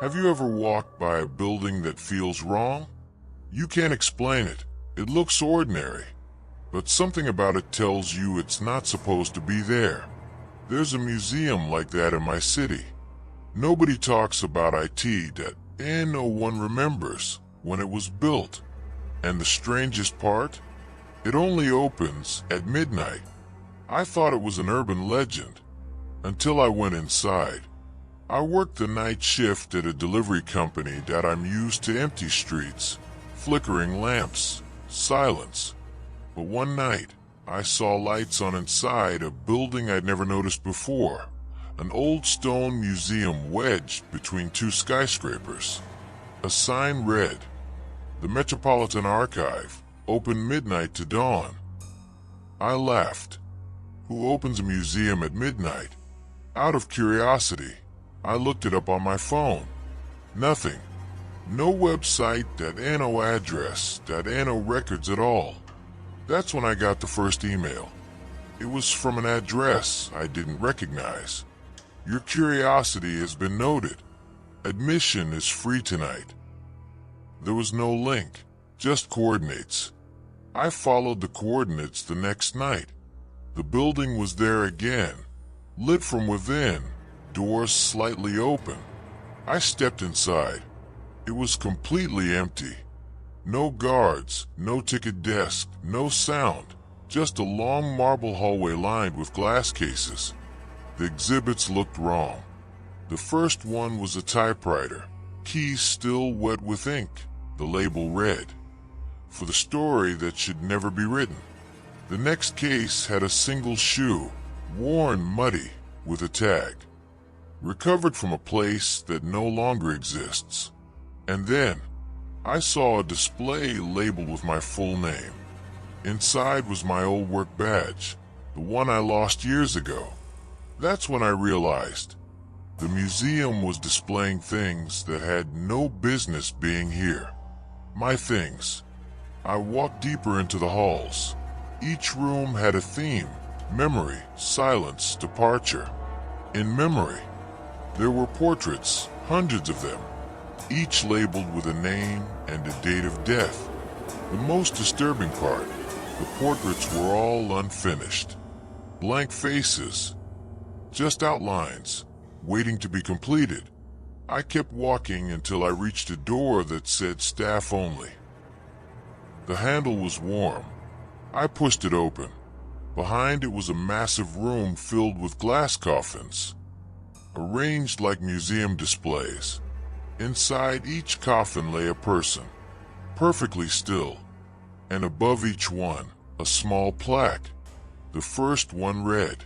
Have you ever walked by a building that feels wrong? You can't explain it. It looks ordinary, but something about it tells you it's not supposed to be there. There's a museum like that in my city. Nobody talks about it, and no one remembers when it was built. And the strangest part? It only opens at midnight. I thought it was an urban legend until I went inside. I worked the night shift at a delivery company that I'm used to empty streets, flickering lamps, silence. But one night, I saw lights on inside a building I'd never noticed before. An old stone museum wedged between two skyscrapers. A sign read, "The Metropolitan Archive, open midnight to dawn." I laughed. Who opens a museum at midnight? Out of curiosity, I looked it up on my phone. Nothing. No website, no address, no records at all. That's when I got the first email. It was from an address I didn't recognize. Your curiosity has been noted. Admission is free tonight. There was no link, just coordinates. I followed the coordinates the next night. The building was there again, lit from within, doors slightly open. I stepped inside. It was completely empty. No guards, no ticket desk, no sound, just a long marble hallway lined with glass cases. The exhibits looked wrong. The first one was a typewriter, keys still wet with ink, the label read, "For the story that should never be written." The next case had a single shoe, worn muddy, with a tag, "Recovered from a place that no longer exists." And then, I saw a display labeled with my full name. Inside was my old work badge, the one I lost years ago. That's when I realized the museum was displaying things that had no business being here. My things. I walked deeper into the halls. Each room had a theme: memory, silence, departure. In memory, there were portraits, hundreds of them, each labeled with a name and a date of death. The most disturbing part, the portraits were all unfinished. Blank faces, just outlines, waiting to be completed. I kept walking until I reached a door that said staff only. The handle was warm. I pushed it open. Behind it was a massive room filled with glass coffins, arranged like museum displays. Inside each coffin lay a person, perfectly still, and above each one, a small plaque. The first one read,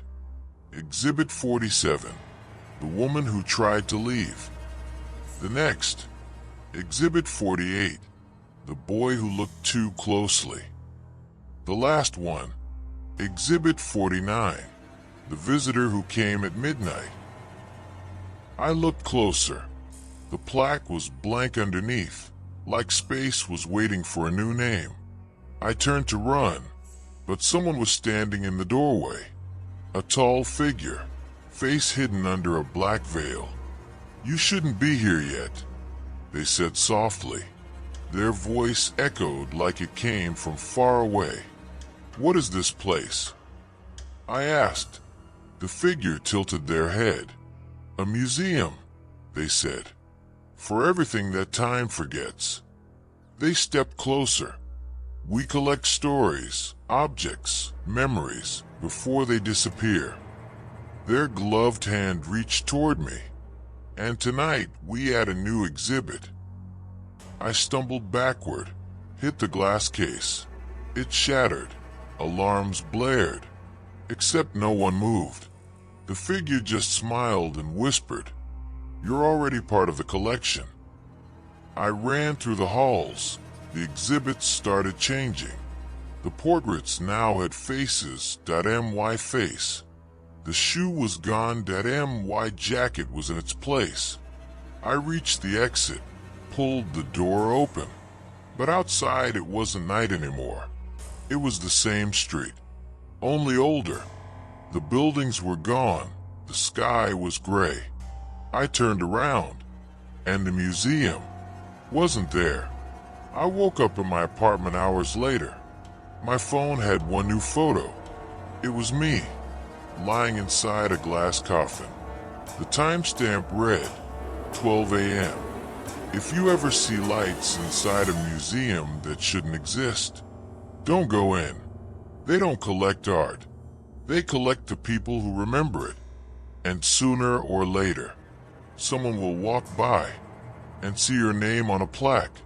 "Exhibit 47, the woman who tried to leave." The next, "Exhibit 48, the boy who looked too closely." The last one, "Exhibit 49, the visitor who came at midnight." I looked closer. The plaque was blank underneath, like space was waiting for a new name. I turned to run, but someone was standing in the doorway. A tall figure, face hidden under a black veil. "You shouldn't be here yet," they said softly. Their voice echoed like it came from far away. "What is this place?" I asked. The figure tilted their head. "A museum," they said, "for everything that time forgets." They stepped closer. "We collect stories, objects, memories, before they disappear." Their gloved hand reached toward me. "And tonight we add a new exhibit." I stumbled backward, hit the glass case. It shattered. Alarms blared, except no one moved. The figure just smiled and whispered, "You're already part of the collection." I ran through the halls. The exhibits started changing. The portraits now had faces, my face. The shoe was gone, my jacket was in its place. I reached the exit, pulled the door open. But outside it wasn't night anymore. It was the same street, only older. The buildings were gone. The sky was gray. I turned around. And the museum wasn't there. I woke up in my apartment hours later. My phone had one new photo. It was me, lying inside a glass coffin. The timestamp read 12 a.m. If you ever see lights inside a museum that shouldn't exist, don't go in. They don't collect art. They collect the people who remember it. And sooner or later, someone will walk by and see your name on a plaque.